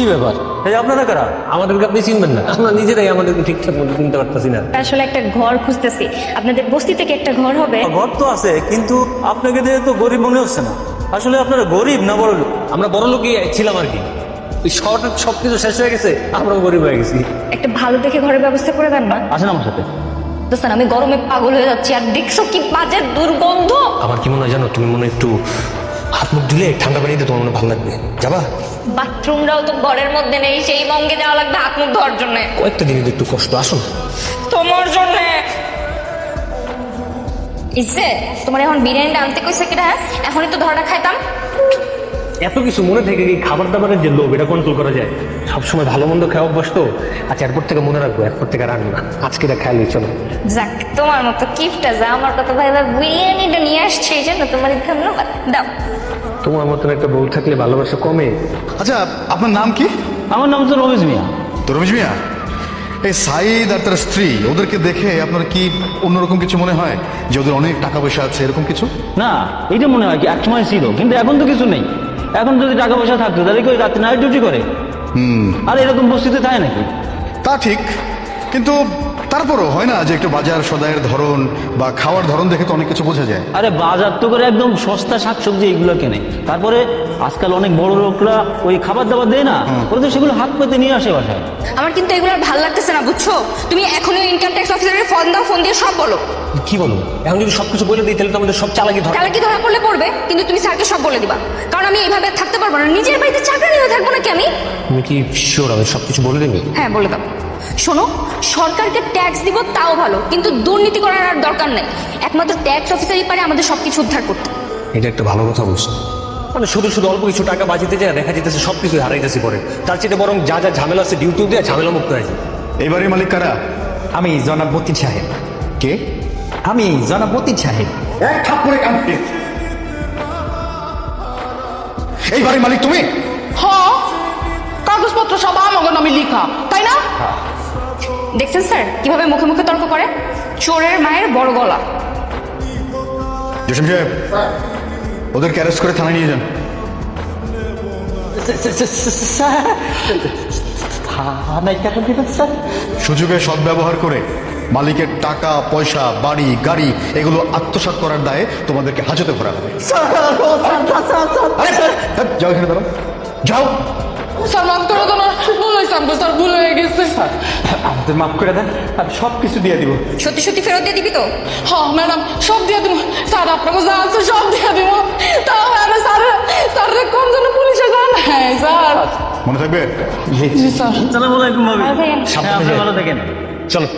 কি ব্যাপার? এই আপনারা কারা? আমাদেরকে আপনি চিনবেন না? আমরা নিজেরাই আমাদেরকে ঠিকঠাক মতো চিনতে পারতেছি না। আসলে একটা ঘর খুঁজতেছি, আপনাদের বস্তি থেকে একটা ঘর হবে। ঘর তো আছে, কিন্তু আপনাকে দেখে তো গরিব মনে হচ্ছে না। আসলে আপনারা গরিব না বড় লোক? আমরা বড় লোকই ছিলাম আর কি। ওই শহরের সবকিছু শেষ হয়ে গেছে, আমরাও গরিব হয়ে গেছি। একটা ভালো দেখে ঘরের ব্যবস্থা করে দেন না। আসেন আমার সাথে। দোস্তান, আমি গরমে পাগল হয়ে যাচ্ছি, আর দেখছো কি বাজে দুর্গন্ধ। আমার কি মনে হয় জানো, তুমি মনে হয় একটু হাত মুখ ধুলে ঠান্ডা পানিতে তোমার মনে ভালো লাগবে। যাবা? বাথরুমটাও তো ঘরের মধ্যে নেই, সেই মঙ্গে যাওয়া লাগবে হাত মুখ ধোয়ার জন্য। কয়েকটা দিনে তো একটু কষ্ট, আসুন। তোমার জন্য ইসে তোমার এখন বিরিয়ানিটা আনতে কইছে কিনা? এখনই তো ধরাটা খাইতাম। এত কিছু মনে থেকে কি খাবার দাবারের যে লোভ, এটা কন্ট্রোল করা যায়? সবসময় ভালো মন্দ খাওয়া অভ্যাস তো। আচ্ছা, এরপর থেকে মনে রাখবো, এরপর থেকে আর আনবো না। আজকে এটা খেয়ালই চলো। যাক, তোমার মতো কিফটা যা আমার কথা ভাইবা বিরিয়ানিটা নিয়ে আসছে, এই জন্য তোমার ধন্যবাদ। দাও। তোমার মতন একটা বউ থাকলে ভালোবাসা কমে? আচ্ছা, আপনার নাম কি? আমার নাম তো রমেশ মিয়া। তো রমেশ মিয়া, এই সাইদ আর তার স্ত্রী, ওদেরকে দেখে আপনার কি অন্যরকম কিছু মনে হয় যে ওদের অনেক টাকা পয়সা আছে, এরকম কিছু? না, এটা মনে হয় কি একসময় ছিল, কিন্তু এখন তো কিছু নেই। এখন যদি টাকা পয়সা থাকতো তাহলে কি ওই রাতে নাইট ডিউটি করে? আর এরকম বস্তিতে থাকে নাকি? তা ঠিক, কিন্তু তারপরও হয় না যে একটু বাজার সদায়ের ধরন বা খাওয়ার ধরন দেখে তো অনেক কিছু বোঝা যায়। আরে বাজার তো করে একদম সস্তা শাকসবজি এগুলো কেনে। তারপরে আজকাল অনেক বড় লোকরা ওই খাবার দাবার দেয় না, ওরা তো সেগুলো হাত পেতে নিয়ে আসে বাসায়। আমার কিন্তু এগুলো আর ভালো লাগতেছে না, বুঝছো? তুমি এখনই ইনকাম ট্যাক্স অফিসারের ফোন দাও, ফোন দিয়ে সব বলো। কি বলো? এখন যদি সবকিছু বলে দিই তাহলে তো আমাদের সব চালাকি ধরে। চালাকি ধরা পড়লে পড়বে, কিন্তু তুমি স্যারকে সব বলে দিবা। কারণ আমি এইভাবে থাকতে পারবো না, নিজের বাড়িতে চাকরি নিয়ে থাকবো নাকি আমি? তুমি কি শিওর আমি সবকিছু বলে দেবে? হ্যাঁ, বলে দাও। শোনো, সরকারকে ট্যাক্স দিব তাও ভালো, কিন্তু দুর্নীতি করার আর দরকার নেই। একমাত্র ট্যাক্স অফিসারই পারে আমাদের সবকিছু উদ্ধার করতে। এটা একটা ভালো কথা বলছো। মানে শুধু শুধু অল্প কিছু টাকা বাঁচিতে যায়, দেখা যেতেছে সবকিছু হারাইতেছি পরে। তার চেয়ে বরং যা যা ঝামেলা আছে ডিউটি দিয়ে ঝামেলা মুক্ত হয়েছে। এইবারের মালিক কারা? আমি জনাব মতিন সাহেব। কে? আমি জনাব মতিন সাহেব। এক থাপ্পড়ে কানতে। এইবারে মালিক তুমি? হ্যাঁ, কাগজপত্র সব আমার নামে লিখা, তাই না? দেখছেন স্যার কিভাবে মুখে মুখে তর্ক করে? চোরের মায়ের বড় গলা। জসিম সাহেব, ওদেরকে অ্যারেস্ট করে থানায় নিয়ে যান। থানায় কেন দিবেন স্যার? সুযোগের সদ্ব্যবহার করে মালিকের টাকা পয়সা বাড়ি গাড়ি এগুলো আত্মসাৎ করার দায়ে তোমাদেরকে হাজতে ভরা হবে। আরে, যাও এখানে দাঁড়াও, যাও। স্যার মাফ করে দেন, ভুল হয়েছে আমাকে, স্যার ভুল হয়ে গেছে। আমাদের মাফ করে দেন, আমি সব কিছু দিয়ে দিব। সত্যি সত্যি ফেরত দিয়ে দিবি তো? হ্যাঁ ম্যাডাম, সব দিয়ে দিব স্যার, আপনাকে যা আছে সব দিয়ে দিব। তাও আমি স্যার, স্যার কোন জন্য পুলিশে যান? হ্যাঁ স্যার। মনে থাকবে? জি স্যার। আসসালামু আলাইকুম ভাবি। ভালো থাকেন। হ্যাঁ, আপনি ভালো থাকেন। চলো।